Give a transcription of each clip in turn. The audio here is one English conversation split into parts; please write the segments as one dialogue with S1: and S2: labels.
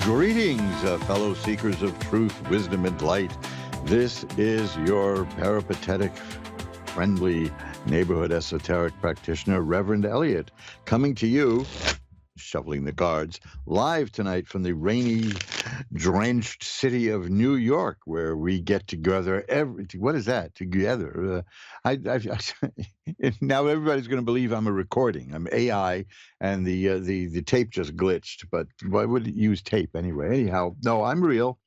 S1: Greetings, fellow seekers of truth, wisdom, and light. This is your peripatetic, friendly neighborhood esoteric practitioner, Reverend Eliot, coming to you, shoveling the guards, live tonight from the rainy, drenched city of New York, where we get together what is that? Together. Now everybody's going to believe I'm a recording. I'm AI, and the tape just glitched. But why would it use tape anyway? Anyhow, no, I'm real.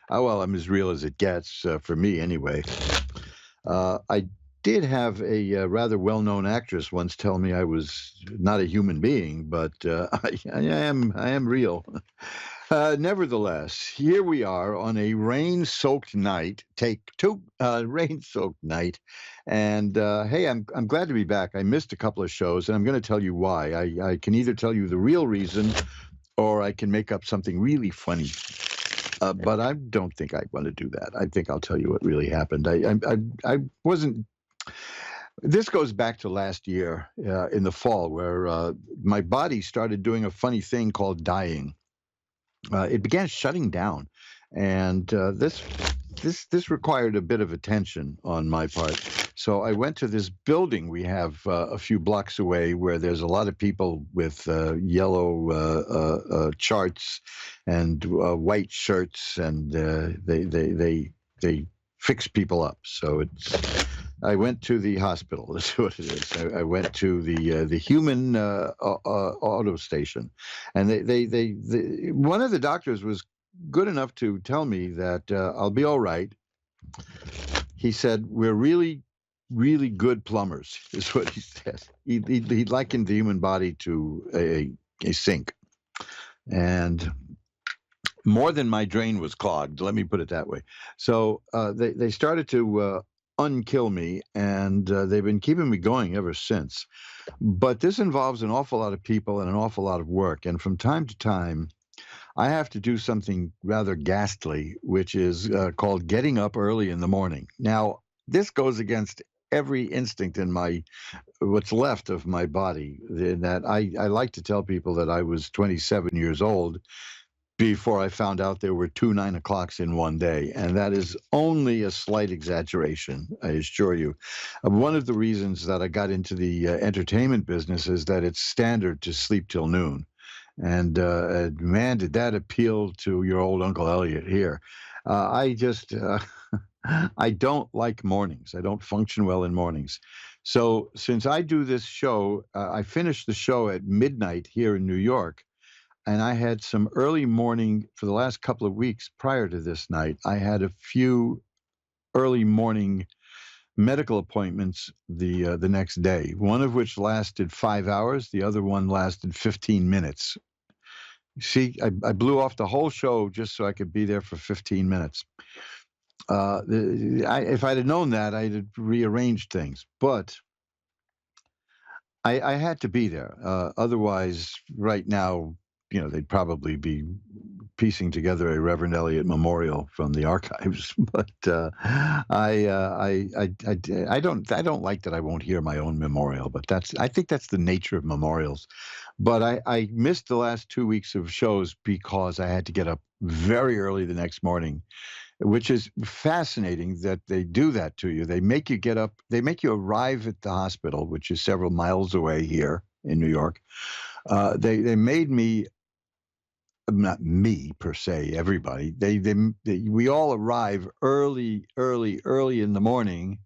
S1: Oh, well, I'm as real as it gets for me anyway. I did have a rather well-known actress once tell me I was not a human being, but I am real. Nevertheless, here we are on a rain-soaked night. Take two, rain-soaked night, and hey, I'm glad to be back. I missed a couple of shows, and I'm going to tell you why. I can either tell you the real reason, or I can make up something really funny. But I don't think I want to do that. I think I'll tell you what really happened. I wasn't. This goes back to last year in the fall, where my body started doing a funny thing called dying. It began shutting down, and this required a bit of attention on my part. So I went to this building we have a few blocks away, where there's a lot of people with yellow charts and white shirts, and they fix people up. So I went to the hospital. That's what it is. I went to the human auto station, and they one of the doctors was good enough to tell me that I'll be all right. He said, "We're really, really good plumbers," is what he said. He likened the human body to a sink, and more than my drain was clogged. Let me put it that way. So they started to unkill me, and they've been keeping me going ever since. But this involves an awful lot of people and an awful lot of work, and from time to time, I have to do something rather ghastly, which is called getting up early in the morning. Now, this goes against every instinct in what's left of my body. In that I like to tell people that I was 27 years old before I found out there were two 9 o'clocks in one day. And that is only a slight exaggeration, I assure you. One of the reasons that I got into the entertainment business is that it's standard to sleep till noon. And man, did that appeal to your old Uncle Eliot here. I don't like mornings. I don't function well in mornings. So since I do this show, I finished the show at midnight here in New York. And I had some early morning for the last couple of weeks prior to this night. I had a few early morning medical appointments the next day, one of which lasted 5 hours. The other one lasted 15 minutes. See, I blew off the whole show just so I could be there for 15 minutes. If I'd have known that, I'd have rearranged things. But I had to be there. Otherwise, right now, they'd probably be piecing together a Reverend Eliot memorial from the archives. But I don't like that I won't hear my own memorial. But I think that's the nature of memorials. But I missed the last 2 weeks of shows because I had to get up very early the next morning, which is fascinating that they do that to you. They make you get up. They make you arrive at the hospital, which is several miles away here in New York. They made me, not me per se, everybody. We all arrive early in the morning,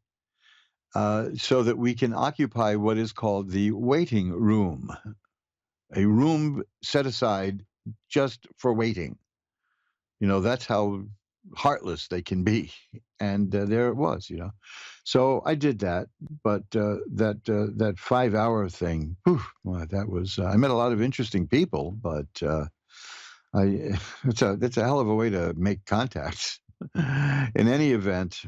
S1: so that we can occupy what is called the waiting room, a room set aside just for waiting. That's how heartless they can be. And there it was. So I did that. But that 5 hour thing, whew, well, that was, I met a lot of interesting people, but it's a hell of a way to make contacts. In any event,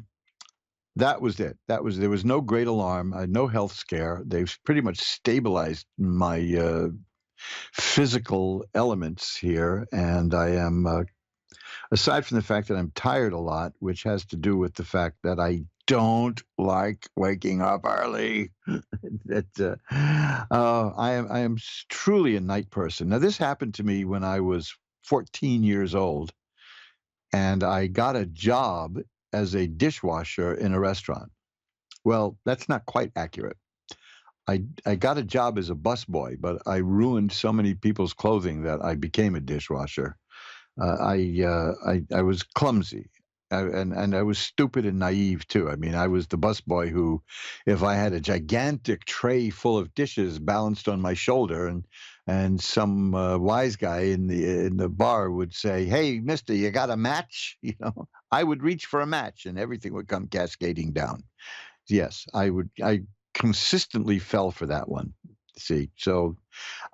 S1: that was it. There was no great alarm, no health scare. They've pretty much stabilized my physical elements here, and I am, aside from the fact that I'm tired a lot, which has to do with the fact that I don't like waking up early. I am truly a night person. Now, this happened to me when I was 14 years old, and I got a job as a dishwasher in a restaurant. Well, that's not quite accurate. I got a job as a busboy, but I ruined so many people's clothing that I became a dishwasher. I was clumsy, and I was stupid and naive too. I mean, I was the busboy who, if I had a gigantic tray full of dishes balanced on my shoulder, and some wise guy in the bar would say, "Hey, Mister, you got a match?" I would reach for a match, and everything would come cascading down. Yes, I would. I consistently fell for that one. See, so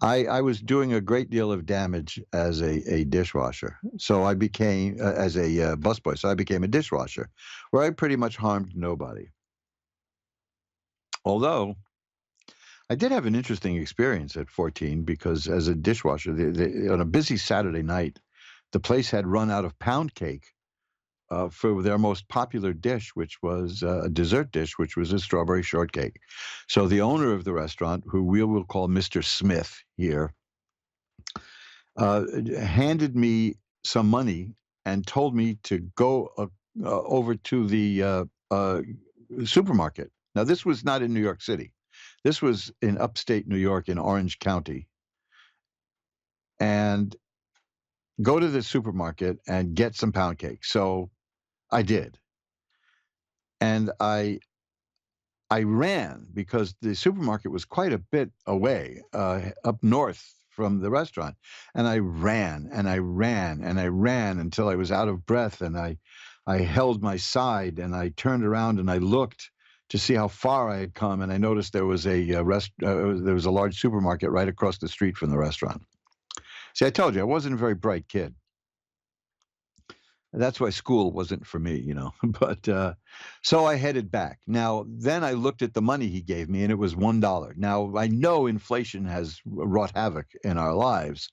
S1: I was doing a great deal of damage as a dishwasher. So I became, as a busboy, so I became a dishwasher, where I pretty much harmed nobody. Although I did have an interesting experience at 14 because as a dishwasher, on a busy Saturday night, the place had run out of pound cake for their most popular dish, which was a dessert dish, which was a strawberry shortcake. So the owner of the restaurant, who we will call Mr. Smith here, handed me some money and told me to go over to the supermarket. Now, this was not in New York City. This was in upstate New York in Orange County. And go to the supermarket and get some pound cake. So I did. And I ran because the supermarket was quite a bit away, up north from the restaurant. And I ran and I ran and I ran until I was out of breath. And I held my side and I turned around and I looked to see how far I had come. And I noticed there was there was a large supermarket right across the street from the restaurant. See, I told you I wasn't a very bright kid. That's why school wasn't for me. But so I headed back. Now, then I looked at the money he gave me, and it was $1. Now, I know inflation has wrought havoc in our lives,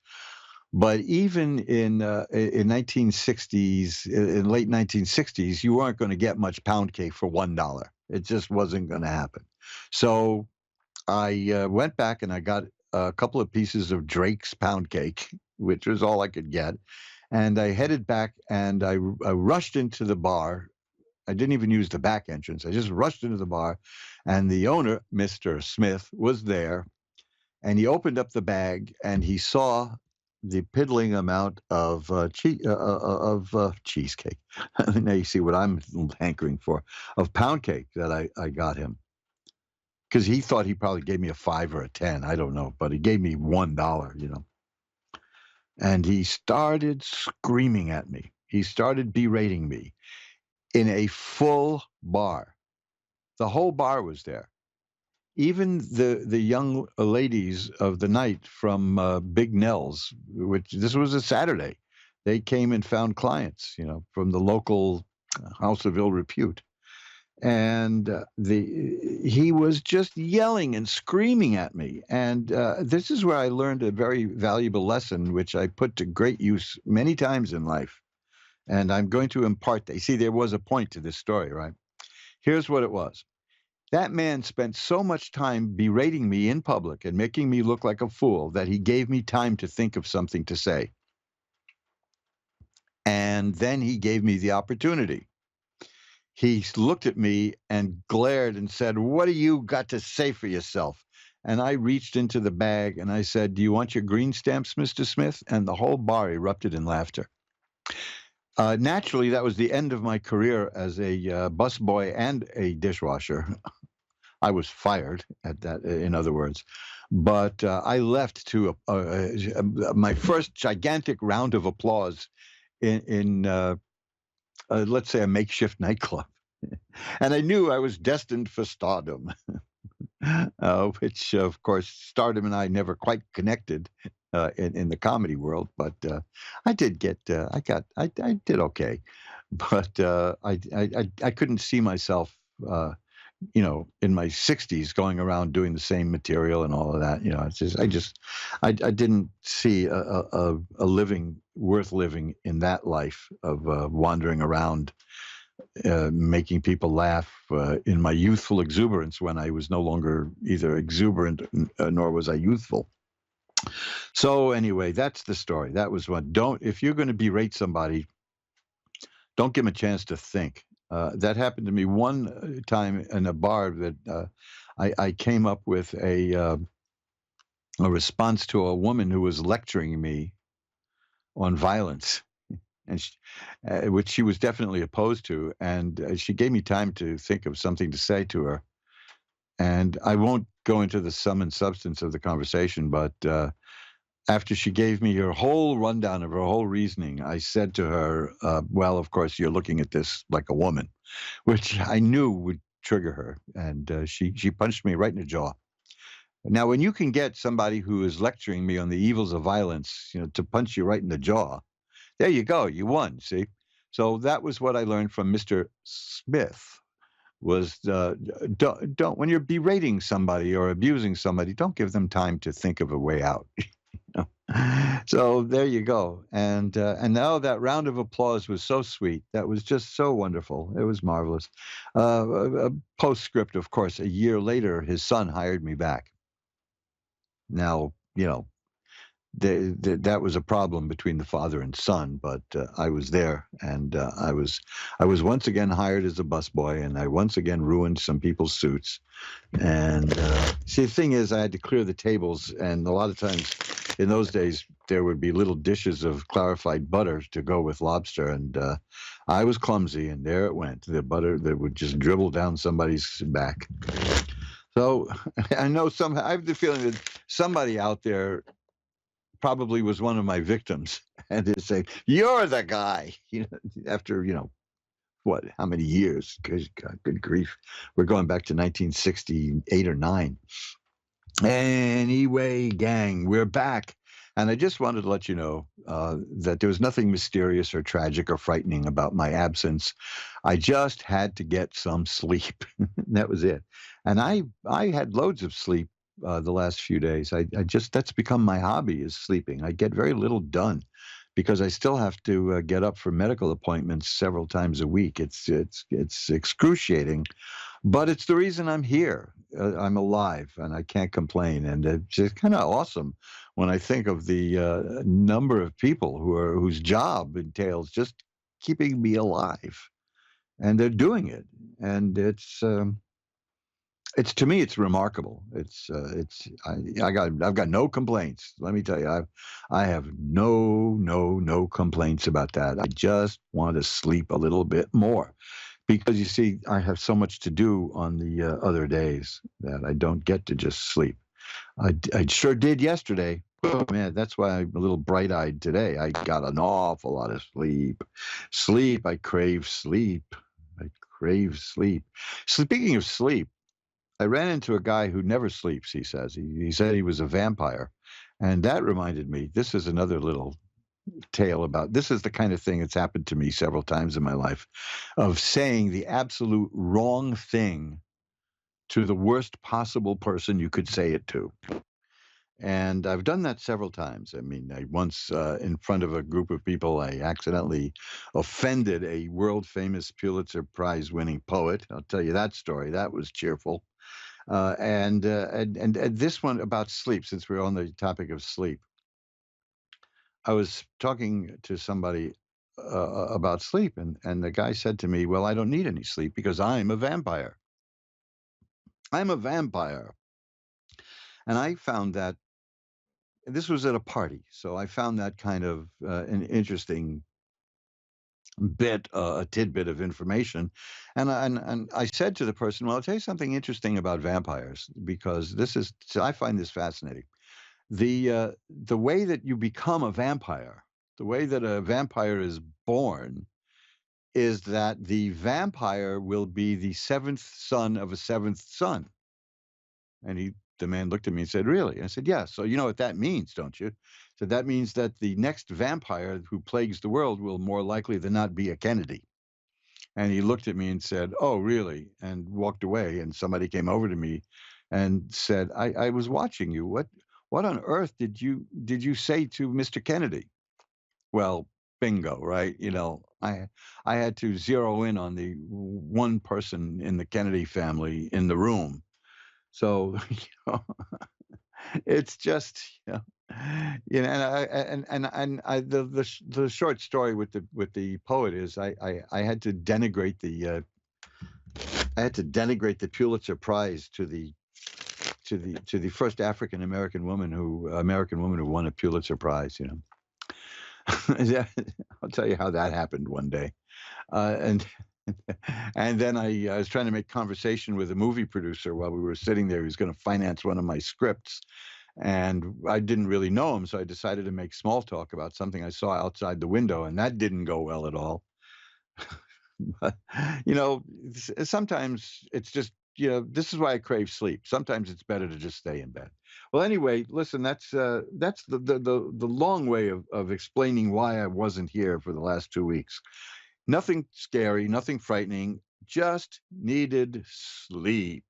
S1: but even in 1960s, in late 1960s, you weren't going to get much pound cake for $1. It just wasn't going to happen. So I went back and I got a couple of pieces of Drake's pound cake, which was all I could get. And I headed back and I rushed into the bar. I didn't even use the back entrance. I just rushed into the bar, and the owner, Mr. Smith, was there. And he opened up the bag and he saw the piddling amount of cheesecake. Now you see what I'm hankering for, of pound cake that I got him. Because he thought he probably gave me a 5 or a 10. I don't know. But he gave me $1. And he started screaming at me. He started berating me in a full bar. The whole bar was there. Even the young ladies of the night from Big Nell's, which this was a Saturday, they came and found clients, from the local house of ill repute. And he was just yelling and screaming at me. And this is where I learned a very valuable lesson, which I put to great use many times in life. And I'm going to impart that. You see, there was a point to this story, right? Here's what it was. That man spent so much time berating me in public and making me look like a fool that he gave me time to think of something to say. And then he gave me the opportunity. He looked at me and glared and said, "What do you got to say for yourself?" And I reached into the bag and I said, "Do you want your green stamps, Mr. Smith?" And the whole bar erupted in laughter. Naturally, that was the end of my career as a busboy and a dishwasher. I was fired at that, in other words. But I left to my first gigantic round of applause in let's say, a makeshift nightclub. And I knew I was destined for stardom, which, of course, stardom and I never quite connected in the comedy world. But I did I did okay. But I couldn't see myself, in my 60s going around doing the same material and all of that. I didn't see a living worth living in that life of wandering around, making people laugh in my youthful exuberance when I was no longer either exuberant nor was I youthful. So anyway, that's the story. That was one. Don't if you're going to berate somebody, don't give them a chance to think. That happened to me one time in a bar that I came up with a response to a woman who was lecturing me on violence, and which she was definitely opposed to. And she gave me time to think of something to say to her. And I won't go into the sum and substance of the conversation, but after she gave me her whole rundown of her whole reasoning, I said to her, well, of course, you're looking at this like a woman, which I knew would trigger her. And she punched me right in the jaw. Now, when you can get somebody who is lecturing me on the evils of violence, to punch you right in the jaw, there you go, you won. See, so that was what I learned from Mr. Smith. Was don't when you're berating somebody or abusing somebody, don't give them time to think of a way out. know. So there you go. And now that round of applause was so sweet. That was just so wonderful. It was marvelous. A postscript, of course, a year later, his son hired me back. Now, that was a problem between the father and son, but I was there, and I was once again hired as a busboy, and I once again ruined some people's suits. And see, the thing is, I had to clear the tables, and a lot of times in those days there would be little dishes of clarified butter to go with lobster, and I was clumsy, and there it went. The butter that would just dribble down somebody's back. So I know I have the feeling that somebody out there probably was one of my victims and is saying, "You're the guy." After what? How many years? Good grief, we're going back to 1968 or 9. Anyway, gang, we're back. And I just wanted to let you know that there was nothing mysterious or tragic or frightening about my absence. I just had to get some sleep. That was it. And I had loads of sleep the last few days. I just, that's become my hobby, is sleeping. I get very little done because I still have to get up for medical appointments several times a week. It's excruciating, but it's the reason I'm here. I'm alive, and I can't complain. And it's just kind of awesome when I think of the number of people whose job entails just keeping me alive, and they're doing it. And it's to me, it's remarkable. I've got no complaints. Let me tell you, I have no complaints about that. I just want to sleep a little bit more. Because you see, I have so much to do on the other days that I don't get to just sleep. I sure did yesterday. Oh, man, that's why I'm a little bright-eyed today. I got an awful lot of sleep. Sleep, I crave sleep. I crave sleep. Speaking of sleep, I ran into a guy who never sleeps, he says. He said he was a vampire. And that reminded me, this is another little tale about this is the kind of thing that's happened to me several times in my life, of saying the absolute wrong thing to the worst possible person you could say it to. And I've done that several times. I mean, I once, in front of a group of people, I accidentally offended a world famous Pulitzer Prize winning poet. I'll tell you that story. That was cheerful. And this one about sleep, since we're on the topic of sleep. I was talking to somebody about sleep, and the guy said to me, "Well, I don't need any sleep because I'm a vampire. I'm a vampire." And I found that this was at a party, so I found that kind of an interesting a tidbit of information. And I said to the person, "Well, I'll tell you something interesting about vampires because I find this fascinating. The way that you become a vampire, the way that a vampire is born, is that the vampire will be the seventh son of a seventh son." And the man looked at me and said, "Really?" And I said, "Yeah. So you know what that means, don't you?" So that means that the next vampire who plagues the world will more likely than not be a Kennedy. And he looked at me and said, "Oh, really?" And walked away. And somebody came over to me and said, I was watching you. What on earth did you say to Mr. Kennedy?" Well, bingo, right? I had to zero in on the one person in the Kennedy family in the room. So, you know, it's just, You know, the short story with the poet is I had to denigrate the Pulitzer Prize to the first American woman who won a Pulitzer Prize. You know, I'll tell you how that happened one day, and and then I was trying to make conversation with a movie producer while we were sitting there. He was going to finance one of my scripts, and I didn't really know him, so I decided to make small talk about something I saw outside the window, and that didn't go well at all. But, sometimes it's just, this is why I crave sleep. Sometimes it's better to just stay in bed. Well, anyway, listen, that's the long way of explaining why I wasn't here for the last 2 weeks. Nothing scary, nothing frightening, just needed sleep.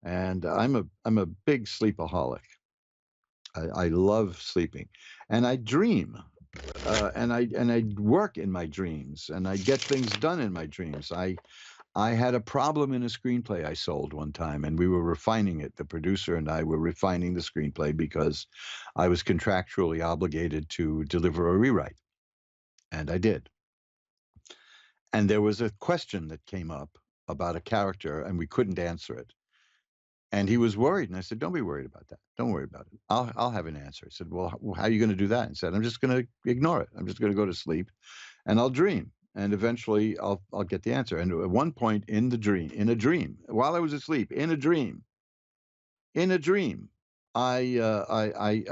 S1: And I'm a big sleepaholic. I love sleeping, and I dream, and I work in my dreams, and I get things done in my dreams. I had a problem in a screenplay I sold one time, and we were refining it. The producer and I were refining the screenplay because I was contractually obligated to deliver a rewrite, and I did. And there was a question that came up about a character, and we couldn't answer it. And he was worried, and I said, "Don't be worried about that. Don't worry about it. I'll have an answer." He said, "Well, how are you going to do that?" And said, "I'm just going to ignore it. I'm just going to go to sleep, and I'll dream, and eventually I'll get the answer." And at one point in a dream, while I was asleep, in a dream, a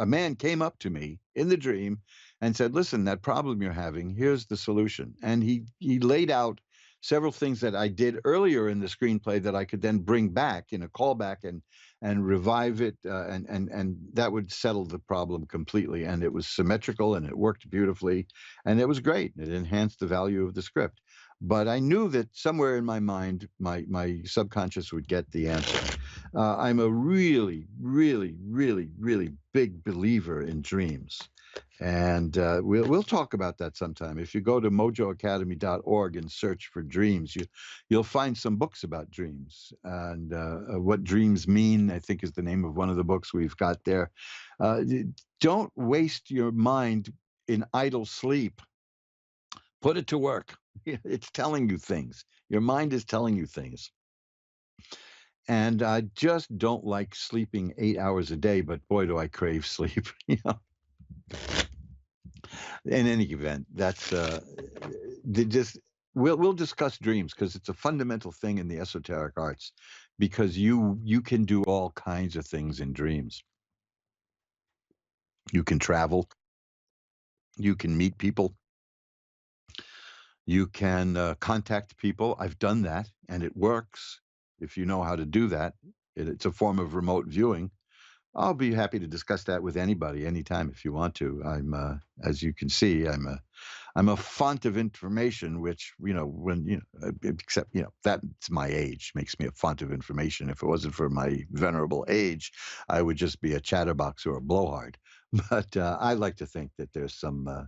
S1: man came up to me in the dream and said, "Listen, that problem you're having, here's the solution." And he laid out several things that I did earlier in the screenplay that I could then bring back in a callback and revive it, and that would settle the problem completely. And it was symmetrical, and it worked beautifully, and it was great. It enhanced the value of the script. But I knew that somewhere in my mind, my subconscious would get the answer. I'm a really, really, really, really big believer in dreams. And we'll talk about that sometime. If you go to mojoacademy.org and search for dreams, you'll find some books about dreams. And what dreams mean, I think, is the name of one of the books we've got there. Don't waste your mind in idle sleep. Put it to work. It's telling you things. Your mind is telling you things. And I just don't like sleeping 8 hours a day, but boy, do I crave sleep. In any event, that's just we'll discuss dreams because it's a fundamental thing in the esoteric arts, because you can do all kinds of things in dreams. You can travel, you can meet people, you can contact people. I've done that, and it works if you know how to do that. It's a form of remote viewing. I'll be happy to discuss that with anybody anytime if you want to. As you can see, I'm a font of information, which, except, that's my age makes me a font of information. If it wasn't for my venerable age, I would just be a chatterbox or a blowhard. But I like to think that there's some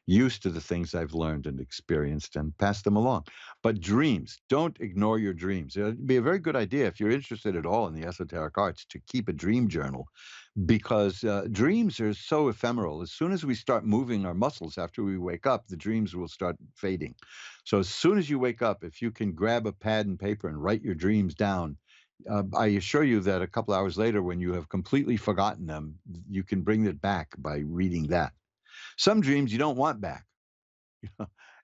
S1: use to the things I've learned and experienced and pass them along. But dreams, don't ignore your dreams. It'd be a very good idea if you're interested at all in the esoteric arts to keep a dream journal, because dreams are so ephemeral. As soon as we start moving our muscles after we wake up, the dreams will start fading. So as soon as you wake up, if you can grab a pad and paper and write your dreams down, I assure you that a couple hours later, when you have completely forgotten them, you can bring it back by reading that. Some dreams you don't want back.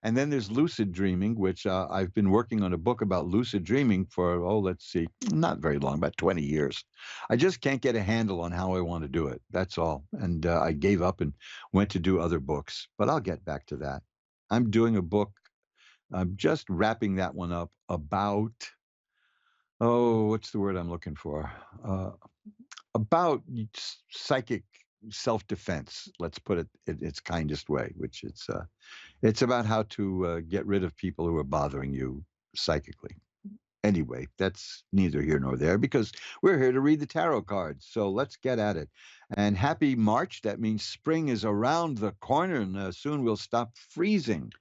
S1: And then there's lucid dreaming, which I've been working on a book about lucid dreaming for, let's see, not very long, about 20 years. I just can't get a handle on how I want to do it. That's all. And I gave up and went to do other books, but I'll get back to that. I'm doing a book. I'm just wrapping that one up about, what's the word I'm looking for? About psychic self-defense. Let's put it in its kindest way, which it's about how to get rid of people who are bothering you psychically. Anyway, that's neither here nor there, because we're here to read the tarot cards. So let's get at it. And happy March. That means spring is around the corner, and soon we'll stop freezing.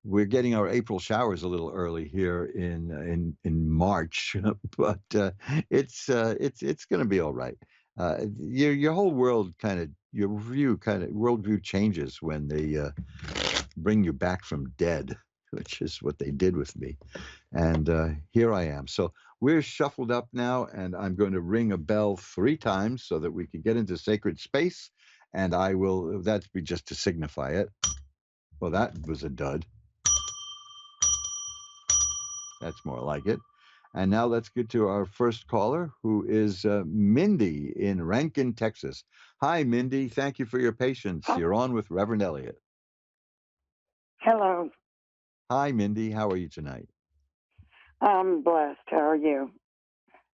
S1: We're getting our April showers a little early here in March, but it's going to be all right. Your whole world kind of worldview changes when they bring you back from dead, which is what they did with me. And here I am. So we're shuffled up now, and I'm going to ring a bell 3 times so that we can get into sacred space. And I will, that'd be just to signify it. Well, that was a dud. That's more like it. And now let's get to our first caller, who is Mindy in Rankin, Texas. Hi, Mindy. Thank you for your patience. You're on with Reverend Eliot.
S2: Hello.
S1: Hi, Mindy. How are you tonight?
S2: I'm blessed. How are you?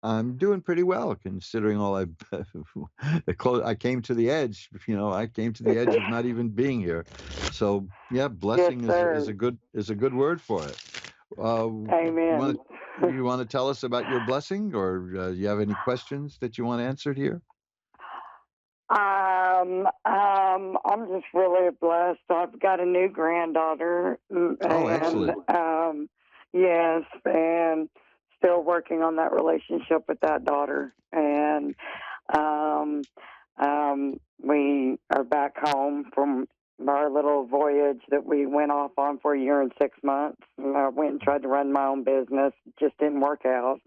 S1: I'm doing pretty well, considering all I came to the edge. I came to the edge of not even being here. So yeah,
S2: Yes,
S1: blessing is
S2: sir.
S1: a good word for it. You want
S2: Amen.
S1: to tell us about your blessing, or you have any questions that you want answered here?
S2: I'm just really blessed. I've got a new granddaughter,
S1: Oh,
S2: and
S1: excellent.
S2: yes, and still working on that relationship with that daughter. And um, we are back home from our little voyage that we went off on for a year and 6 months. And I went and tried to run my own business, just didn't work out.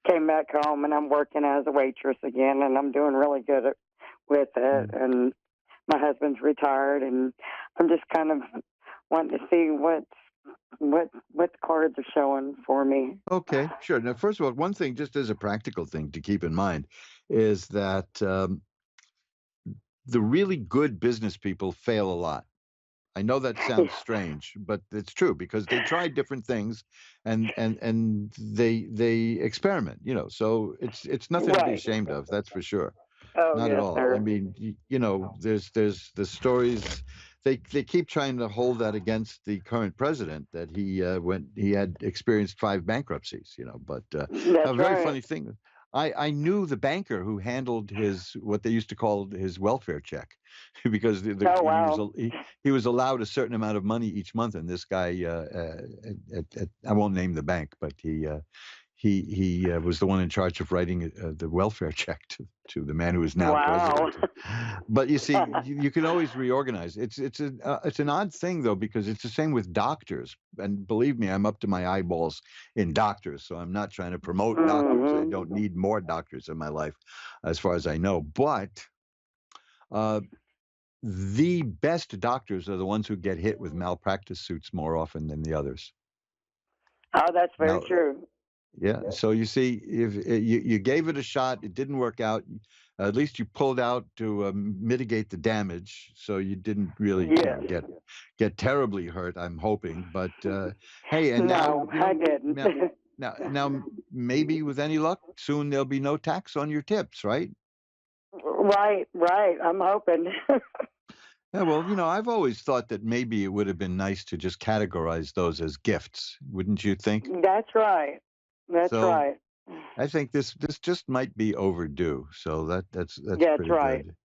S2: Came back home and I'm working as a waitress again, and I'm doing really good with it.
S1: Mm.
S2: And my husband's retired, and I'm just kind of wanting to see what the cards are showing for me.
S1: Okay, sure. Now, first of all, one thing, just as a practical thing to keep in mind, is that the really good business people fail a lot. I know that sounds strange, but it's true because they try different things, and they experiment. So it's nothing to be
S2: Right.
S1: ashamed of. That's for sure.
S2: Oh
S1: Not at
S2: yes,
S1: all. I
S2: sir.
S1: mean, there's the stories. They keep trying to hold that against the current president that he had experienced 5 bankruptcies. But a
S2: That's
S1: very
S2: right.
S1: funny thing. I knew the banker who handled his what they used to call his welfare check, because
S2: Oh
S1: he was
S2: wow.
S1: he was allowed a certain amount of money each month, and this guy I won't name the bank, but he was the one in charge of writing the welfare check to the man who is now
S2: Wow.
S1: president. But you see, you can always reorganize. It's an odd thing though, because it's the same with doctors. And believe me, I'm up to my eyeballs in doctors, so I'm not trying to promote doctors. I don't
S2: hmm
S1: need more doctors in my life, as far as I know. But uh, the best doctors are the ones who get hit with malpractice suits more often than the others.
S2: Oh, that's very
S1: Now,
S2: true.
S1: yeah. So you see, if you gave it a shot, it didn't work out. At least you pulled out to mitigate the damage, so you didn't really,
S2: Yes.
S1: get terribly hurt. I'm hoping, but hey, and now
S2: No, I didn't.
S1: maybe with any luck, soon there'll be no tax on your tips, right?
S2: Right, right. I'm hoping.
S1: Yeah. Well, I've always thought that maybe it would have been nice to just categorize those as gifts, wouldn't you think?
S2: That's right. That's
S1: So
S2: right.
S1: I think this just might be overdue. So that's
S2: That's
S1: pretty
S2: right.
S1: good.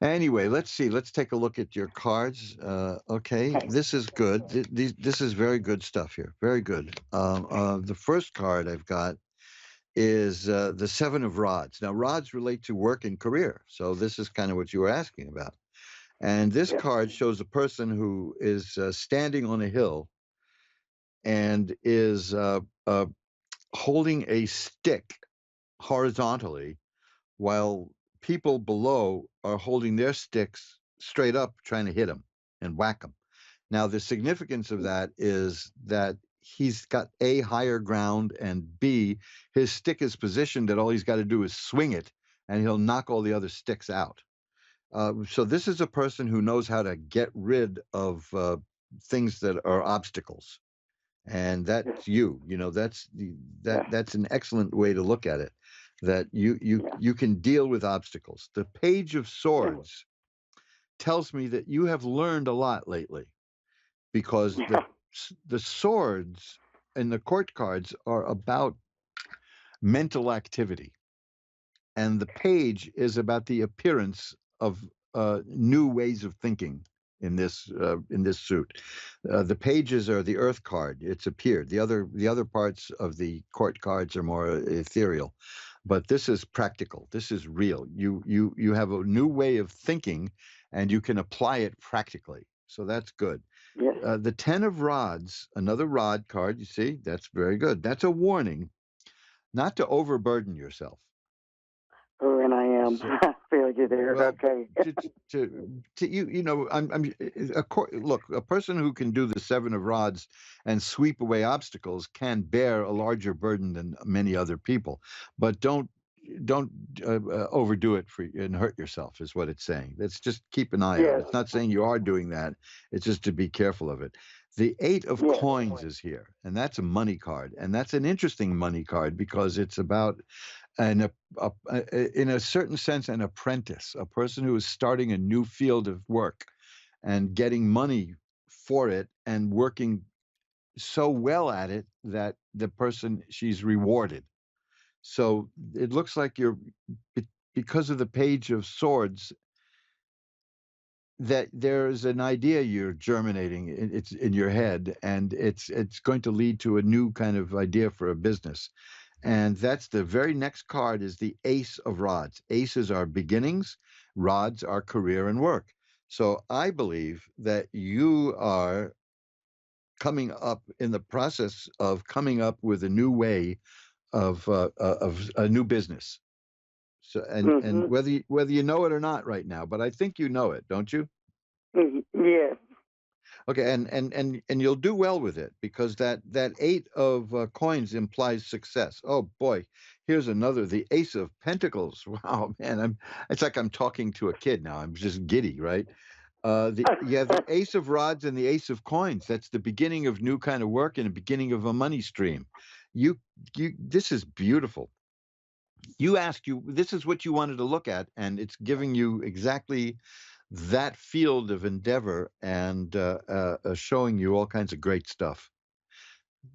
S1: Anyway, let's see. Let's take a look at your cards. Okay,
S2: Okay.
S1: this is good. This is very good stuff here. Very good. The first card I've got is the Seven of Rods. Now, rods relate to work and career. So this is kind of what you were asking about. And this
S2: Yes.
S1: card shows a person who is standing on a hill and is holding a stick horizontally, while people below are holding their sticks straight up, trying to hit him and whack him. Now, the significance of that is that he's got A, higher ground, and B, his stick is positioned that all he's got to do is swing it and he'll knock all the other sticks out. So this is a person who knows how to get rid of things that are obstacles, and
S2: Yes.
S1: that's you.
S2: Yes.
S1: That's an excellent way to look at it. That
S2: Yes.
S1: you can deal with obstacles. The Page of Swords tells me that you have learned a lot lately, because
S2: Yeah.
S1: the swords and the court cards are about mental activity, and the page is about the appearance of new ways of thinking in this suit. The pages are the earth card; it's appeared. The other parts of the court cards are more ethereal, but this is practical. This is real. You have a new way of thinking, and you can apply it practically. So that's good.
S2: Yes.
S1: The 10 of rods, another rod card. You see, that's very good. That's a warning not to overburden yourself.
S2: Oh, and I am.
S1: So,
S2: I feel you there.
S1: well,
S2: Okay.
S1: to, you know, look, a person who can do the 7 of rods and sweep away obstacles can bear a larger burden than many other people, but don't overdo it and hurt yourself is what it's saying. Let's just keep an eye out.
S2: Yes.
S1: It's not saying you are doing that. It's just to be careful of it. The 8 of
S2: Yes.
S1: coins is here, and that's a money card, and that's an interesting money card because it's about in a certain sense, an apprentice, a person who is starting a new field of work and getting money for it and working so well at it that the person she's rewarded. So it looks like because of the Page of Swords, that there's an idea you're germinating. It's in your head, and it's going to lead to a new kind of idea for a business. And that's the very next card is the Ace of Rods. Aces are beginnings, rods are career and work. So I believe that you are coming up in the process of coming up with a new way of a new business. So and
S2: Mhm.
S1: whether you know it or not right now, but I think you know it, don't you?
S2: Yes.
S1: Okay, and you'll do well with it because that 8 of coins implies success. Oh boy, here's another, the Ace of Pentacles. Wow, man, it's like I'm talking to a kid now. I'm just giddy, right? The Ace of Rods and the Ace of Coins. That's the beginning of new kind of work and the beginning of a money stream. You this is beautiful. This is what you wanted to look at, and it's giving you exactly that field of endeavor and showing you all kinds of great stuff.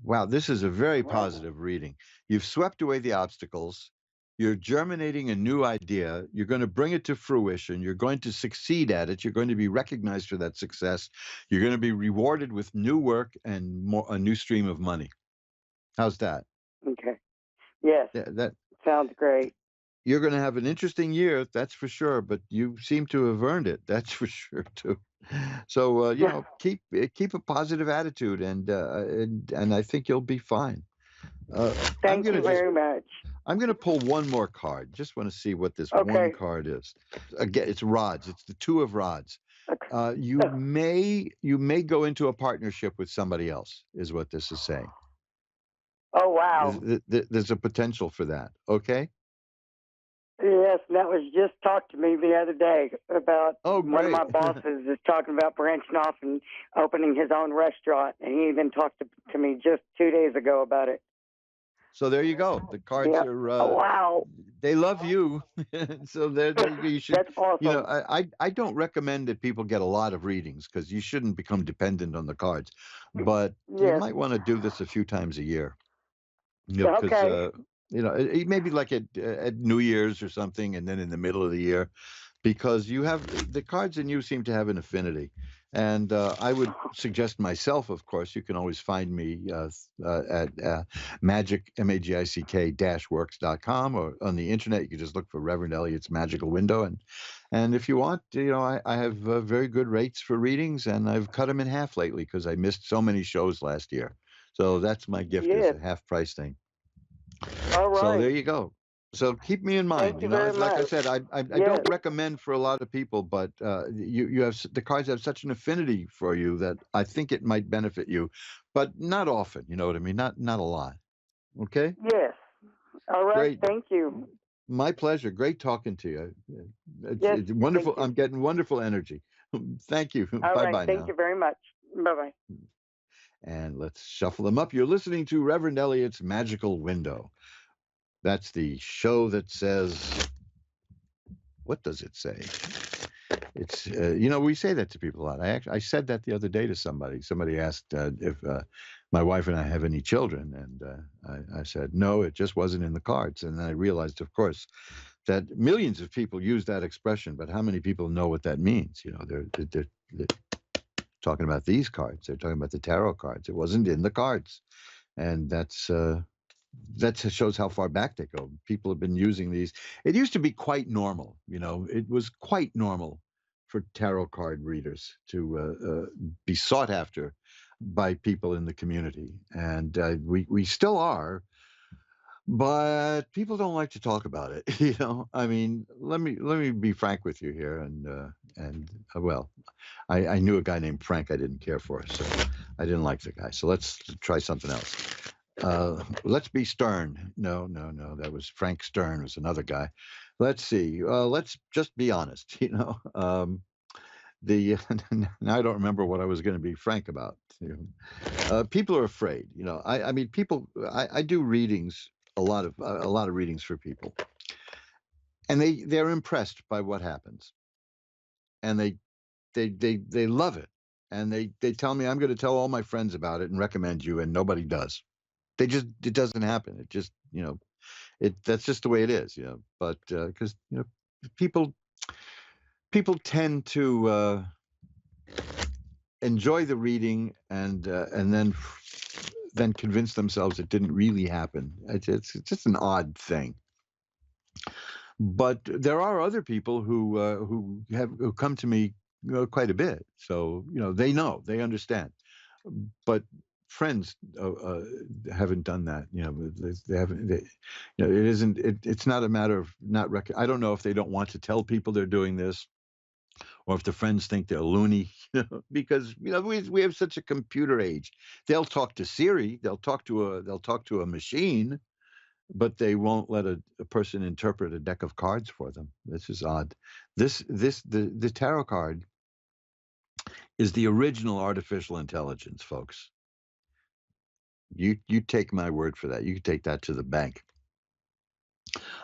S1: Wow, this is a very
S2: Wow.
S1: positive reading. You've swept away the obstacles. You're germinating a new idea. You're going to bring it to fruition. You're going to succeed at it. You're going to be recognized for that success. You're going to be rewarded with new work and a new stream of money. How's that?
S2: Okay. Yes.
S1: That
S2: Sounds great.
S1: you're going to have an interesting year, that's for sure. But you seem to have earned it, that's for sure too. So keep a positive attitude, and I think you'll be fine. Uh, I'm
S2: Thank
S1: gonna
S2: you
S1: just
S2: very much.
S1: I'm gonna pull one more card. Just want to see what this one
S2: Okay.
S1: card is. Again, it's rods. It's the 2 of rods.
S2: Okay.
S1: You may go into a partnership with somebody else, is what this is saying.
S2: Oh, wow.
S1: There's a potential for that. Okay.
S2: Yes, that was just talked to me the other day about
S1: Oh,
S2: one of
S1: great.
S2: my bosses is talking about branching off and opening his own restaurant, and he even talked to me just 2 days ago about it.
S1: So there you go. The cards
S2: Yeah.
S1: are
S2: Oh, wow.
S1: they love you. So there you go. You should,
S2: That's awesome.
S1: I don't recommend that people get a lot of readings because you shouldn't become dependent on the cards. But you
S2: Yes.
S1: might want to do this a few times a year. Because
S2: Okay.
S1: maybe like at New Year's or something, and then in the middle of the year, because you have the cards and you seem to have an affinity. And I would suggest myself, of course, you can always find me at magic, Magick -works.com, or on the internet. You can just look for Reverend Eliot's Magical Window. And if you want, I have very good rates for readings, and I've cut them in half lately because I missed so many shows last year. So that's my gift, is
S2: Yes.
S1: a half price thing.
S2: All
S1: So there
S2: right.
S1: you go. So keep me in mind.
S2: Thank you very
S1: Like I
S2: much.
S1: said, I
S2: Yes.
S1: don't recommend for a lot of people, but you have the cards have such an affinity for you that I think it might benefit you, but not often. You know what I mean? Not a lot. Okay.
S2: Yes. All right.
S1: Great.
S2: Thank you.
S1: My pleasure. Great talking to you.
S2: Yes.
S1: It's wonderful.
S2: Thank you.
S1: I'm getting wonderful energy. Thank you.
S2: All
S1: Bye
S2: right.
S1: bye
S2: Thank
S1: now.
S2: you very much. Bye bye.
S1: And let's shuffle them up. You're listening to Reverend Eliot's Magical Window. That's the show that says, what does it say? It's we say that to people a lot. I said that the other day to somebody. Somebody asked if my wife and I have any children, and I said no. It just wasn't in the cards. And then I realized, of course, that millions of people use that expression, but how many people know what that means? They're talking about these cards. They're talking about the tarot cards. It wasn't in the cards, and that's that shows how far back they go. People have been using these. It used to be quite normal, it was quite normal for tarot card readers to be sought after by people in the community, and we still are, but people don't like to talk about it. I mean, let me be frank with you here, and well, I knew a guy named Frank I didn't care for, so I didn't like the guy. So let's try something else. Let's be stern. No, no, no. That was Frank Stern was another guy. Let's see. Let's just be honest. The now I don't remember what I was going to be frank about. People are afraid. I mean, people. I do readings, a lot of readings for people, and they're impressed by what happens, and they love it, and they tell me I'm going to tell all my friends about it and recommend you, and nobody does. It doesn't happen. It just that's just the way it is. But because people people tend to enjoy the reading and then convince themselves it didn't really happen. It's just an odd thing. But there are other people who come to me quite a bit, so they understand. But friends haven't done that. They haven't. It isn't. It's not a matter of not. I don't know if they don't want to tell people they're doing this, or if the friends think they're loony. Because we have such a computer age. They'll talk to Siri. They'll talk to a machine, but they won't let a person interpret a deck of cards for them. This is odd. The tarot card is the original artificial intelligence, folks. You take my word for that. You can take that to the bank.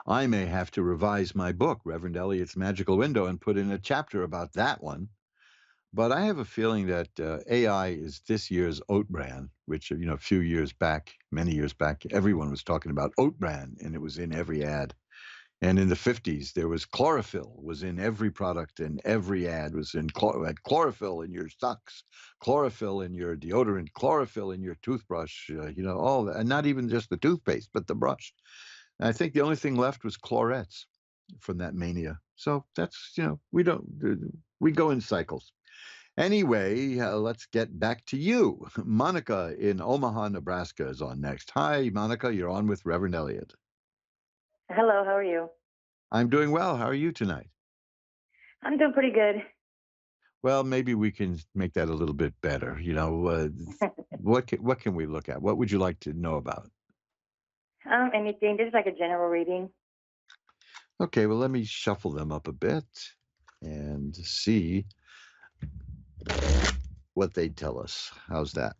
S1: I may have to revise my book, Reverend Eliot's Magical Window, and put in a chapter about that one. But I have a feeling that AI is this year's oat bran, which a few years back, many years back, everyone was talking about oat bran, and it was in every ad. And in the 50s, there was chlorophyll was in every product, and every ad was had chlorophyll in your socks, chlorophyll in your deodorant, chlorophyll in your toothbrush, all that. And not even just the toothpaste, but the brush. And I think the only thing left was chlorets from that mania. So that's, we go in cycles. Anyway, let's get back to you. Monica in Omaha, Nebraska is on next. Hi, Monica. You're on with Reverend Eliot.
S3: Hello, how are you?
S1: I'm doing well. How are you tonight?
S3: I'm doing pretty good.
S1: Well, maybe we can make that a little bit better. What can we look at? What would you like to know about?
S3: Anything. This is like a general reading.
S1: Okay, well, let me shuffle them up a bit and see what they tell us. How's that?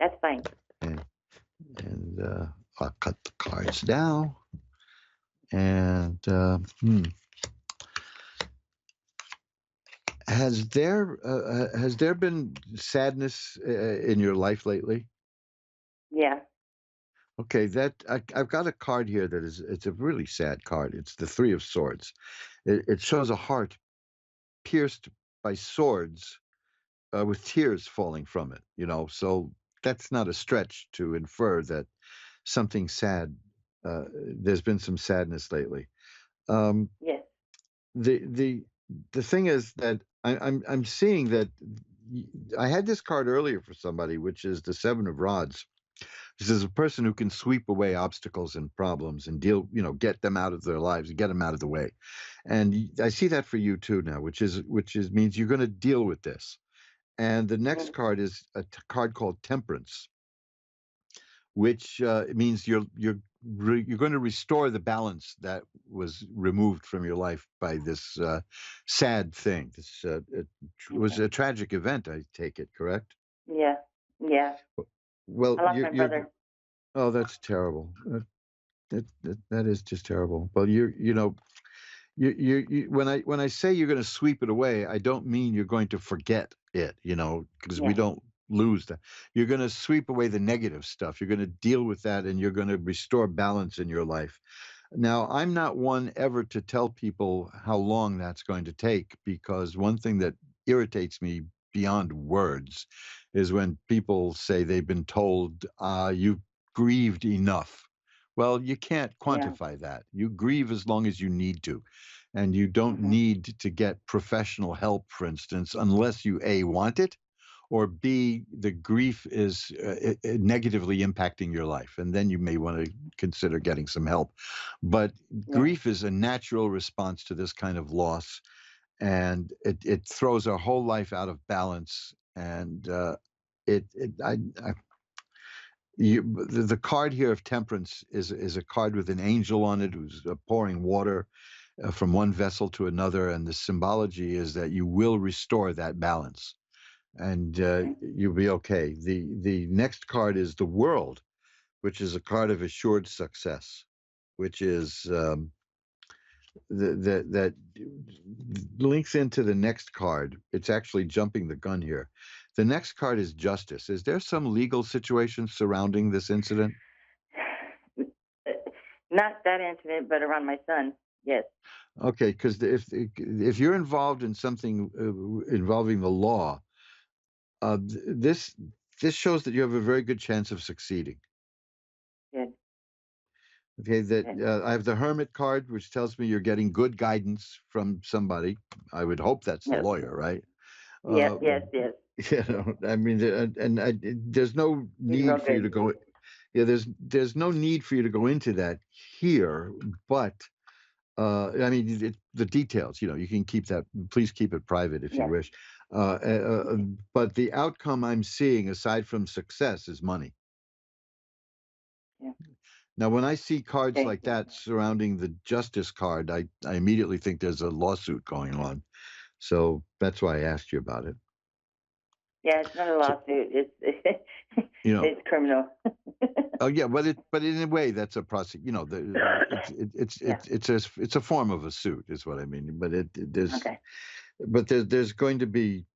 S3: That's fine.
S1: And I'll cut the cards now. And has there been sadness in your life lately?
S3: Yeah.
S1: Okay, I've got a card here it's a really sad card. It's the Three of Swords. It shows a heart pierced by swords with tears falling from it. So that's not a stretch to infer that something sad. There's been some sadness lately.
S3: Yes.
S1: The thing is that I'm seeing that I had this card earlier for somebody, which is the Seven of Rods. This is a person who can sweep away obstacles and problems and get them out of their lives and get them out of the way. And I see that for you too now, which means you're going to deal with this. And the next card is a card called Temperance, which means you're going to restore the balance that was removed from your life by this sad thing. This it was a tragic event, I take it, correct?
S3: Yeah. Yeah.
S1: Well,
S3: I lost my brother.
S1: Oh, that's terrible. That is just terrible. Well, when I say you're going to sweep it away, I don't mean you're going to forget it, because we don't lose that. You're going to sweep away the negative stuff. You're going to deal with that, and you're going to restore balance in your life. Now, I'm not one ever to tell people how long that's going to take, because one thing that irritates me beyond words is when people say they've been told, you've grieved enough. Well, you can't
S3: Yeah.
S1: quantify that. You grieve as long as you need to. And you don't
S3: Mm-hmm.
S1: need to get professional help, for instance, unless you A, want it, or B, the grief is negatively impacting your life. And then you may want to consider getting some help. But
S3: Yeah.
S1: grief is a natural response to this kind of loss. And it throws our whole life out of balance. And it, it I the card here of temperance is a card with an angel on it who's pouring water from one vessel to another, and the symbology is that you will restore that balance, and
S3: Okay.
S1: you'll be okay. The next card is the World, which is a card of assured success, which is that links into the next card. It's actually jumping the gun here. The next card is Justice. Is there some legal situation surrounding this incident?
S3: Not that incident, but around my son. Yes.
S1: Okay, because if you're involved in something involving the law, this shows that you have a very good chance of succeeding.
S3: Good.
S1: Okay, that
S3: Good.
S1: I have the Hermit card, which tells me you're getting good guidance from somebody. I would hope that's the
S3: Yes.
S1: lawyer, right?
S3: Yes.
S1: Uh,
S3: Yes. Yes.
S1: you know, I mean, there's no
S3: He's real
S1: need for you
S3: good.
S1: to go. Yeah, there's no need for you to go into that here, but I mean, the details, you can keep that. Please keep it private if you
S3: Yes.
S1: wish. But the outcome I'm seeing, aside from success, is money.
S3: Yeah.
S1: Now, when I see cards
S3: Thank
S1: like
S3: you.
S1: that surrounding the Justice card, I immediately think there's a lawsuit going on. So that's why I asked you about it.
S3: Yeah, it's not a
S1: So,
S3: lawsuit. It's
S1: you know,
S3: it's criminal.
S1: oh yeah, but in a way, that's a prosec.
S3: Yeah.
S1: It's a form of a suit, is what I mean. But
S3: Okay.
S1: there's going to be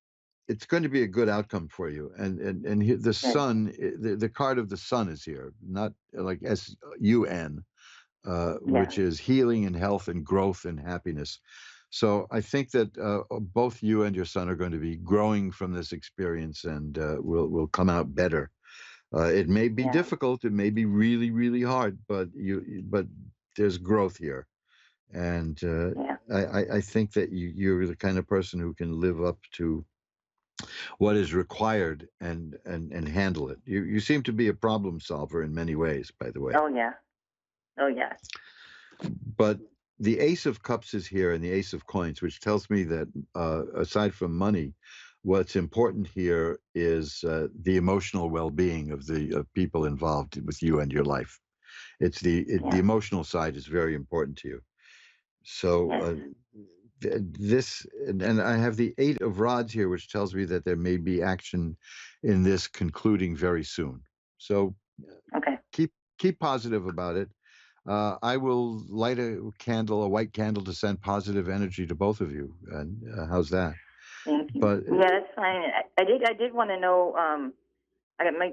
S1: it's going to be a good outcome for you. And the
S3: Good.
S1: sun, the card of the sun is here, not like SUN,
S3: Yeah.
S1: which is healing and health and growth and happiness. So I think that both you and your son are going to be growing from this experience, and will come out better. It may be
S3: Yeah.
S1: difficult, it may be really, really hard, but there's growth here, and
S3: Yeah.
S1: I think that you're the kind of person who can live up to what is required and handle it. You seem to be a problem solver in many ways, by the way.
S3: Oh yeah. Oh yeah.
S1: But the Ace of Cups is here and the Ace of Coins, which tells me that aside from money, what's important here is the emotional well-being of the people involved with you and your life. It's the
S3: Yeah.
S1: emotional side is very important to you. So
S3: Yes.
S1: this and I have the Eight of Rods here, which tells me that there may be action in this concluding very soon. So
S3: Okay.
S1: keep positive about it. I will light a white candle, to send positive energy to both of you. And how's that?
S3: Thank you.
S1: But
S3: Yeah, that's fine. I did want to know. I'm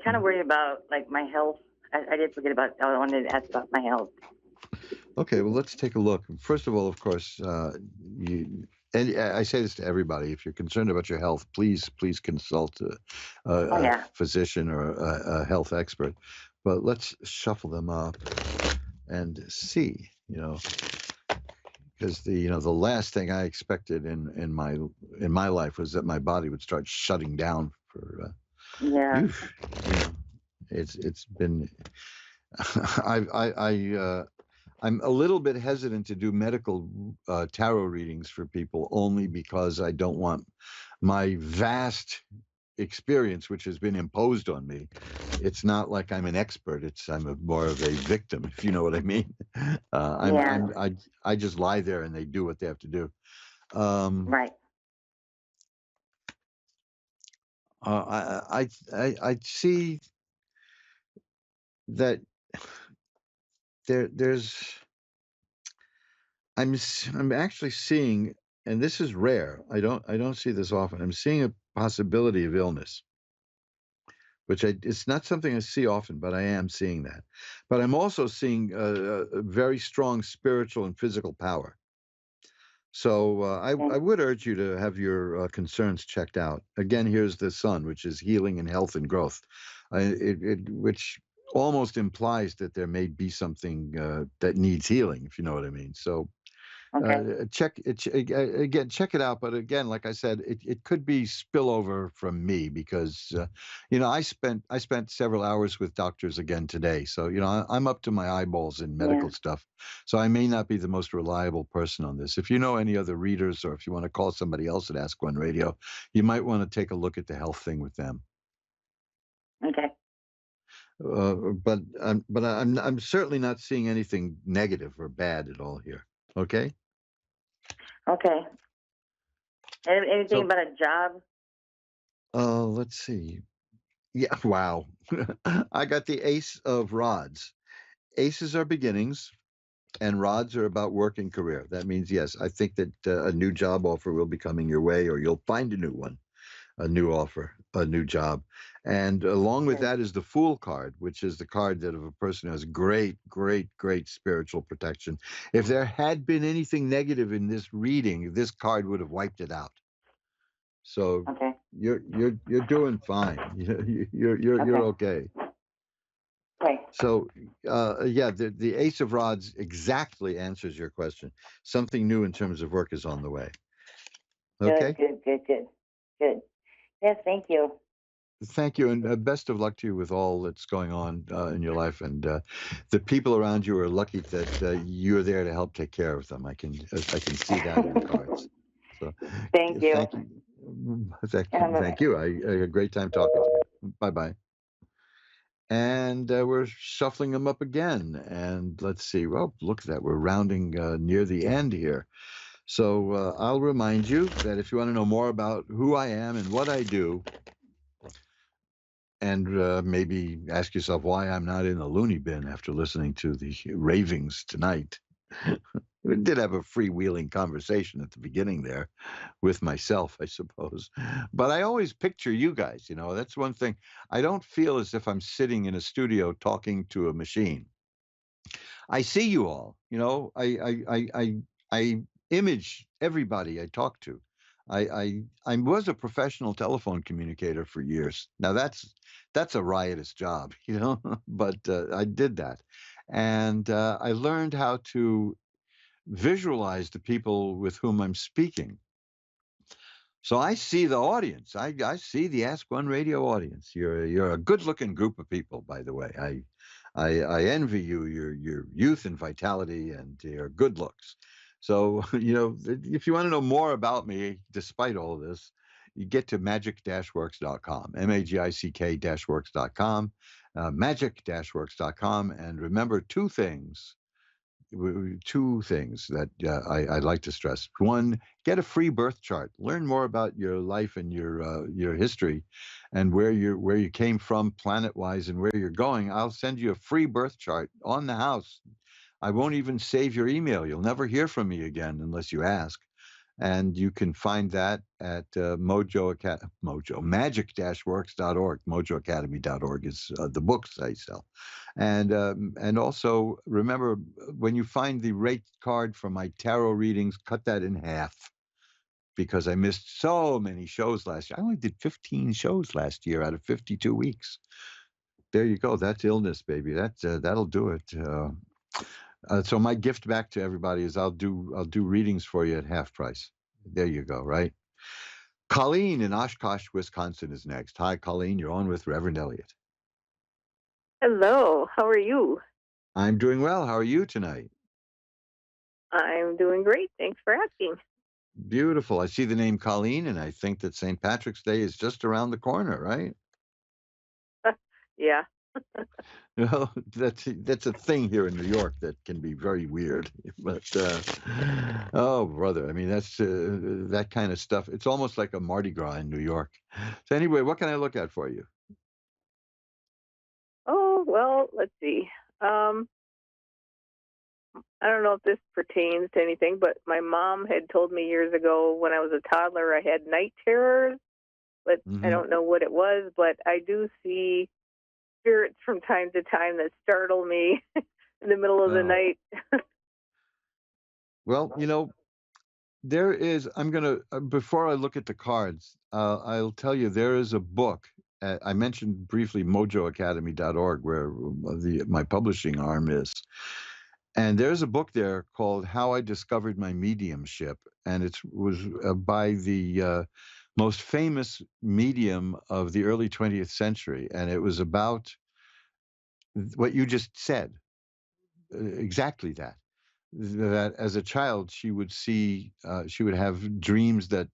S3: kind of worried about like my health. I did forget about. I wanted to ask about my health.
S1: okay, well, let's take a look. First of all, of course, and I say this to everybody: if you're concerned about your health, please consult
S3: Oh
S1: a
S3: yeah.
S1: physician or a health expert. But let's shuffle them up and see. Because the last thing I expected in my life was that my body would start shutting down for
S3: Yeah.
S1: oof, it's been I'm a little bit hesitant to do medical tarot readings for people, only because I don't want my vast experience, which has been imposed on me. It's not like I'm an expert. I'm more of a victim, if you know what I mean.
S3: Yeah.
S1: I just lie there and they do what they have to do. Um,
S3: Right.
S1: I see that there's I'm actually seeing, and this is rare. I don't see this often. I'm seeing a possibility of illness, which it's not something I see often, but I am seeing that. But I'm also seeing a very strong spiritual and physical power. So I
S3: Okay.
S1: would urge you to have your concerns checked out. Again, here's the sun, which is healing and health and growth, which almost implies that there may be something that needs healing, if you know what I mean. So
S3: Okay.
S1: check it again. Check it out. But again, like I said, it could be spillover from me because I spent several hours with doctors again today. So I'm up to my eyeballs in
S3: Yeah.
S1: medical stuff. So I may not be the most reliable person on this. If you know any other readers, or if you want to call somebody else at Ask One Radio, you might want to take a look at the health thing with them.
S3: Okay.
S1: But I'm certainly not seeing anything negative or bad at all here. Okay.
S3: Okay. Anything
S1: So
S3: about a job?
S1: let's see. Yeah, wow. I got the Ace of Rods. Aces are beginnings, and rods are about working career. That means, yes, I think that a new job offer will be coming your way, or you'll find a new one, a new offer, a new job. And along with
S3: Okay.
S1: that is the Fool card, which is the card that of a person who has great, great, great spiritual protection. If there had been anything negative in this reading, this card would have wiped it out. So
S3: Okay.
S1: you're doing fine. You're
S3: Okay.
S1: okay.
S3: Okay.
S1: So, yeah, the Ace of Rods exactly answers your question. Something new in terms of work is on the way.
S3: Good.
S1: Okay.
S3: Good. Good. Good. Good. Yes. Thank you.
S1: Thank you, and best of luck to you with all that's going on in your life. And the people around you are lucky that you're there to help take care of them. I can see that in the cards. So,
S3: Thank you.
S1: thank you, thank you,
S3: Bye-bye.
S1: thank you. I had a great time talking to you. Bye bye. And we're shuffling them up again. And let's see. Well, look at that. We're rounding near the end here. So I'll remind you that if you want to know more about who I am and what I do, and maybe ask yourself why I'm not in the loony bin after listening to the ravings tonight. We did have a freewheeling conversation at the beginning there with myself, I suppose. But I always picture you guys, that's one thing. I don't feel as if I'm sitting in a studio talking to a machine. I see you all. I image everybody I talk to. I was a professional telephone communicator for years. Now that's a riotous job, but I did that, and I learned how to visualize the people with whom I'm speaking. So I see the audience. I see the Ask One Radio audience. You're a good looking group of people, by the way. I envy you, your youth and vitality and your good looks. So if you want to know more about me, despite all of this, you get to magic-works.com, magick-works.com, magic-works.com, and remember two things that I'd like to stress. One, get a free birth chart. Learn more about your life and your history, and where you came from planet wise and where you're going. I'll send you a free birth chart on the house. I won't even save your email. You'll never hear from me again unless you ask. And you can find that at magic-works.org. Mojoacademy.org is the books I sell. And also remember, when you find the rate card for my tarot readings, cut that in half because I missed so many shows last year. I only did 15 shows last year out of 52 weeks. There you go. That's illness, baby. That'll do it. So my gift back to everybody is I'll do readings for you at half price. There you go. Right. Colleen in Oshkosh, Wisconsin is next. Hi, Colleen. You're on with Reverend Eliot.
S4: Hello, how are you?
S1: I'm doing well. How are you tonight?
S4: I'm doing great. Thanks for asking.
S1: Beautiful. I see the name Colleen, and I think that St. Patrick's Day is just around the corner, right?
S4: Yeah.
S1: Well, that's a thing here in New York that can be very weird. But oh, brother, I mean that's that kind of stuff. It's almost like a Mardi Gras in New York. So anyway, what can I look at for you?
S4: Oh, well, let's see. I don't know if this pertains to anything, but my mom had told me years ago when I was a toddler I had night terrors, but I
S1: Hmm.
S4: don't know what it was, but I do see spirits from time to time that startle me in the middle of the
S1: Oh,
S4: night.
S1: well, there is. I'm gonna before I look at the cards, I'll tell you there is a book, I mentioned briefly mojoacademy.org, where my publishing arm is. And there's a book there called How I Discovered My Mediumship. And it was by the most famous medium of the early 20th century. And it was about what you just said, exactly that. That as a child, she would she would have dreams that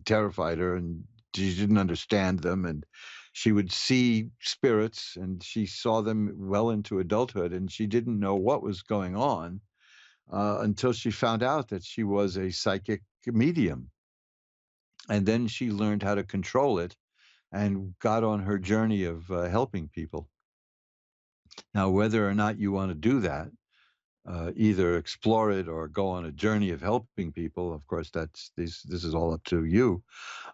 S1: terrified her, and she didn't understand them. And she would see spirits, and she saw them well into adulthood, and she didn't know what was going on until she found out that she was a psychic medium. And then she learned how to control it and got on her journey of helping people. Now, whether or not you want to do that, either explore it or go on a journey of helping people, of course, this is all up to you.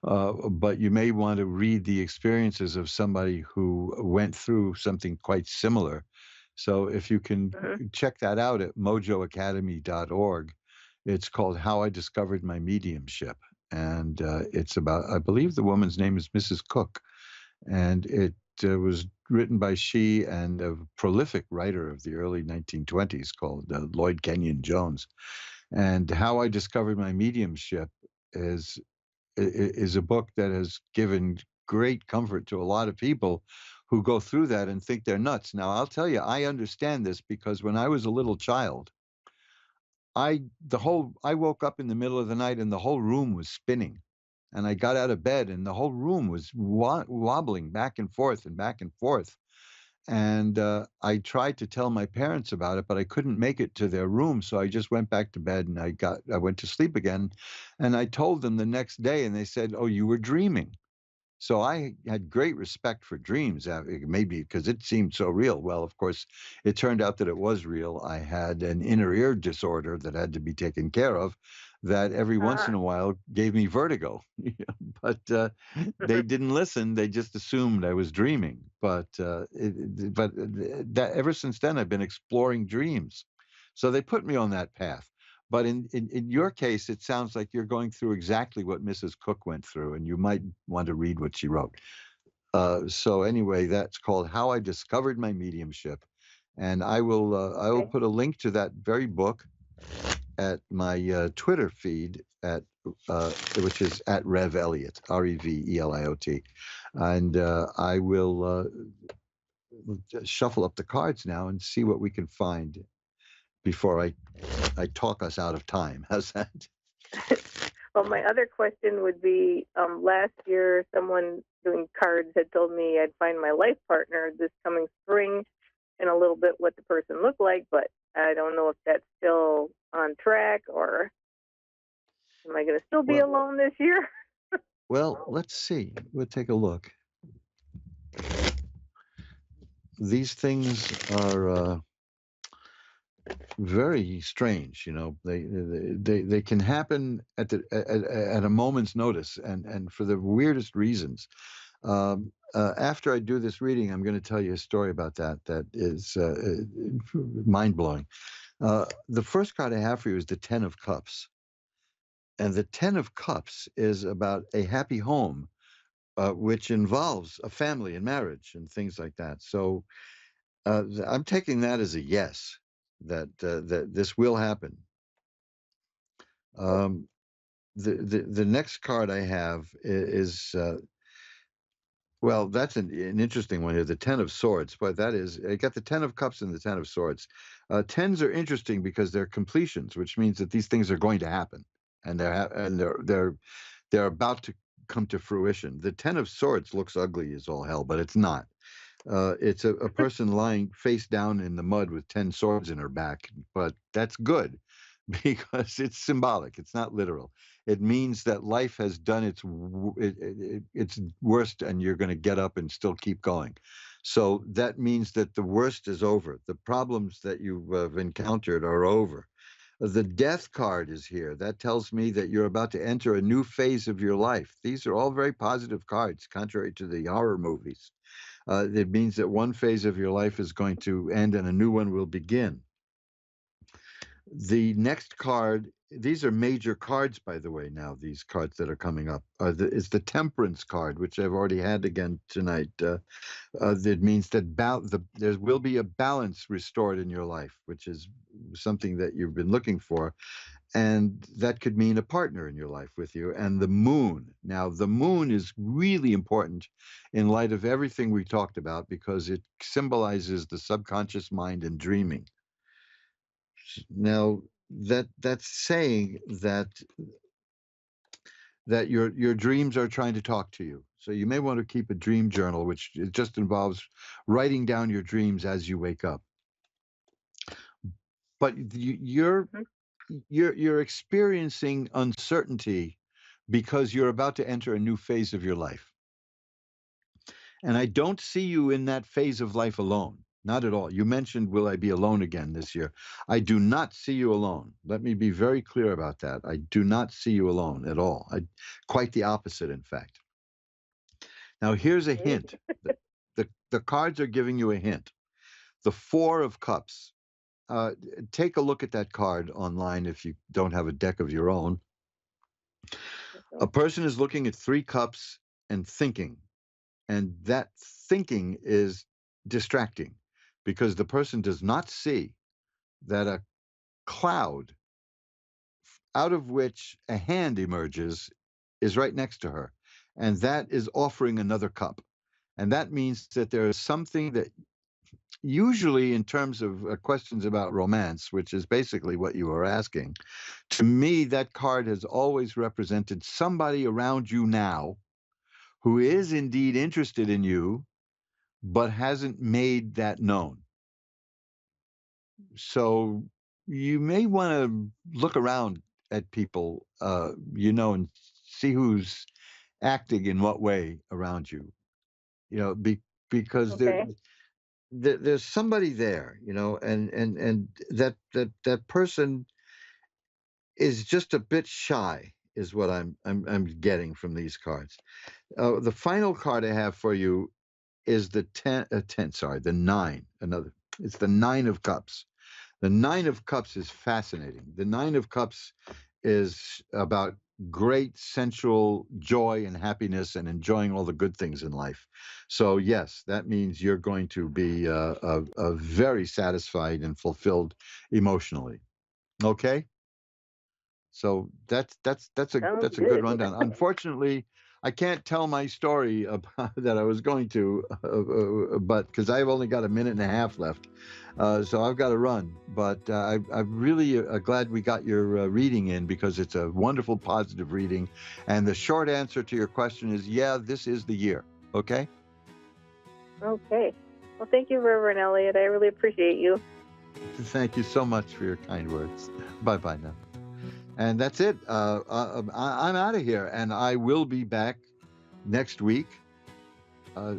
S1: But you may want to read the experiences of somebody who went through something quite similar. So if you can check that out at mojoacademy.org, it's called How I Discovered My Mediumship. And it's about, I believe the woman's name is Mrs. Cook. And it was written by she and a prolific writer of the early 1920s called Lloyd Kenyon Jones. And How I Discovered My Mediumship is a book that has given great comfort to a lot of people who go through that and think they're nuts. Now, I'll tell you, I understand this because when I was a little child, I woke up in the middle of the night and the whole room was spinning. And I got out of bed and the whole room was wobbling back and forth and back and forth. And I tried to tell my parents about it, but I couldn't make it to their room. So I just went back to bed and I went to sleep again. And I told them the next day and they said, "Oh, you were dreaming." So I had great respect for dreams, maybe because it seemed so real. Well, of course, it turned out that it was real. I had an inner ear disorder that had to be taken care of that every once in a while gave me vertigo. But they didn't listen. They just assumed I was dreaming. But that ever since then, I've been exploring dreams. So they put me on that path. But in your case, it sounds like you're going through exactly what Mrs. Cook went through, and you might want to read what she wrote. So anyway, that's called How I Discovered My Mediumship. And I will put a link to that very book at my Twitter feed which is at Rev Eliot, Reveliot. And I will shuffle up the cards now and see what we can find before I talk us out of time. How's that?
S4: Well, my other question would be, last year someone doing cards had told me I'd find my life partner this coming spring and a little bit what the person looked like, but I don't know if that's still on track, or am I going to still be alone this year?
S1: Well, let's see. We'll take a look. These things are very strange, they can happen at a moment's notice and for the weirdest reasons. After I do this reading, I'm going to tell you a story about that is mind-blowing. The first card I have for you is the Ten of Cups, and the Ten of Cups is about a happy home, which involves a family and marriage and things like that. So I'm taking that as a yes, that this will happen. The next card I have is well, that's an interesting one here, the Ten of Swords. But that is, I got the Ten of Cups and the Ten of Swords. Tens are interesting because they're completions, which means that these things are going to happen, and they're about to come to fruition. The Ten of Swords looks ugly as all hell, but it's not. It's a person lying face down in the mud with 10 swords in her back, but that's good because it's symbolic. It's not literal. It means that life has done its worst, and you're going to get up and still keep going. So that means that the worst is over. The problems that you've encountered are over. The Death card is here. That tells me that you're about to enter a new phase of your life. These are all very positive cards, contrary to the horror movies. It means that one phase of your life is going to end and a new one will begin. The next card, these are major cards, by the way, now, these cards that are coming up. Is the Temperance card, which I've already had again tonight. That means that there will be a balance restored in your life, which is something that you've been looking for. And that could mean a partner in your life with you. And the moon. Now, the moon is really important in light of everything we talked about because it symbolizes the subconscious mind and dreaming. Now, that's saying that your dreams are trying to talk to you. So you may want to keep a dream journal, which it just involves writing down your dreams as you wake up. But you're experiencing uncertainty because you're about to enter a new phase of your life. And I don't see you in that phase of life alone. Not at all. You mentioned, will I be alone again this year? I do not see you alone. Let me be very clear about that. I do not see you alone at all. Quite the opposite, in fact. Now, here's a hint. The cards are giving you a hint. The Four of Cups. Take a look at that card online if you don't have a deck of your own. A person is looking at three cups and thinking. And that thinking is distracting because the person does not see that a cloud out of which a hand emerges is right next to her. And that is offering another cup. And that means that there is something that usually in terms of questions about romance, which is basically what you are asking, to me, that card has always represented somebody around you now who is indeed interested in you, but hasn't made that known. So you may want to look around at people, and see who's acting in what way around you, because
S4: Okay.
S1: there's somebody there, and that person is just a bit shy, is what I'm getting from these cards. The final card I have for you is the 10, sorry, the 9. It's the 9 of Cups. The 9 of Cups is fascinating. The 9 of Cups is about great sensual joy and happiness and enjoying all the good things in life. So yes, that means you're going to be very satisfied and fulfilled emotionally. Okay? So that's
S4: Sounds
S1: a good
S4: good.
S1: rundown. Unfortunately, I can't tell my story that I was going to, but because I've only got a minute and a half left, so I've got to run. But I'm really glad we got your reading in because it's a wonderful, positive reading. And the short answer to your question is, yeah, this is the year. Okay.
S4: Okay. Well, thank you, Reverend Eliot. I really appreciate you.
S1: Thank you so much for your kind words. Bye bye now. And that's it. I'm out of here, and I will be back next week. As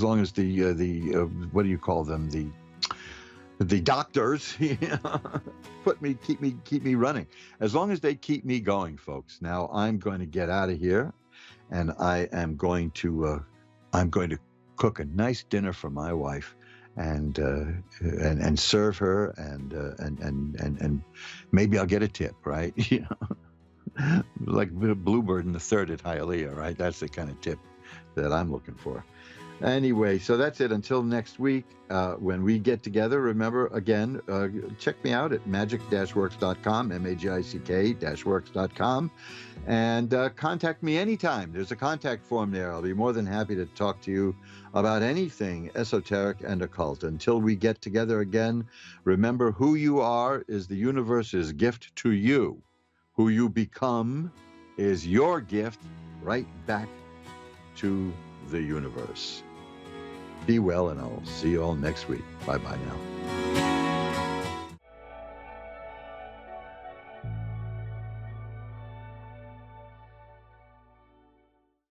S1: long as the what do you call them, the doctors keep me running. As long as they keep me going, folks. Now I'm going to get out of here, and I'm going to cook a nice dinner for my wife. And serve her, and maybe I'll get a tip, right? Like Bluebird and the Third at Hialeah, right? That's the kind of tip that I'm looking for. Anyway, so that's it. Until next week, when we get together, remember, again, check me out at magic-works.com, magick-works.com, and contact me anytime. There's a contact form there. I'll be more than happy to talk to you about anything esoteric and occult. Until we get together again, remember, who you are is the universe's gift to you. Who you become is your gift right back to the universe. Be well, and I'll see you all next week. Bye-bye now.